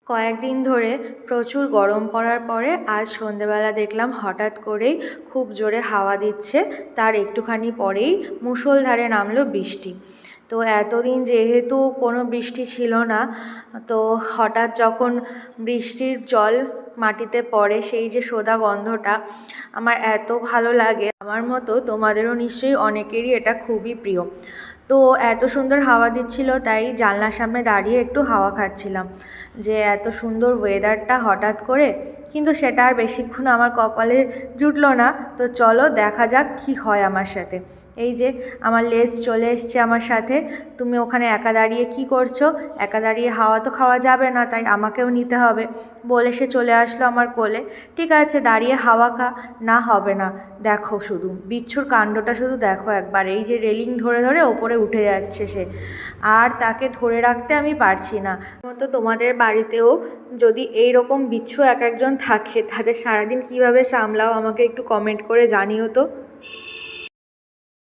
কয়েকদিন ধরে প্রচুর গরম পড়ার পরে আজ সন্ধেবেলা দেখলাম হঠাৎ করেই খুব জোরে হাওয়া দিচ্ছে। তার একটুখানি পরেই মুষলধারে নামলো বৃষ্টি। তো এতদিন যেহেতু কোনো বৃষ্টি ছিল না, তো হঠাৎ যখন বৃষ্টির জল মাটিতে পড়ে সেই যে সোদা গন্ধটা আমার এত ভালো লাগে। আমার মতো তোমাদেরও নিশ্চয়ই অনেকেরই এটা খুবই প্রিয়। তো এত সুন্দর হাওয়া দিচ্ছিল, তাই জানলার সামনে দাঁড়িয়ে একটু হাওয়া খাচ্ছিলাম যে এত সুন্দর ওয়েদারটা হঠাৎ করে। কিন্তু সেটা আর বেশিক্ষণ আমার কপালে জুটলো না। তো চলো দেখা যাক কি হয় আমার সাথে। এই যে আমার লেজ চলে এসছে আমার সাথে। তুমি ওখানে একা দাঁড়িয়ে কি করছো? একা দাঁড়িয়ে হাওয়া তো খাওয়া যাবে না, তাই আমাকেও নিতে হবে বলে সে চলে আসলো আমার কোলে। ঠিক আছে, দাঁড়িয়ে হাওয়া খা। না হবে না, দেখো শুধু বিচ্ছুর কাণ্ডটা শুধু দেখো একবার। এই যে রেলিং ধরে ধরে ওপরে উঠে যাচ্ছে সে, আর তাকে ধরে রাখতে আমি পারছি না। তো তোমাদের বাড়িতেও যদি এই রকম বিচ্ছু এক একজন থাকে, তাদের সারাদিন কিভাবে সামলাও আমাকে একটু কমেন্ট করে জানিও তো।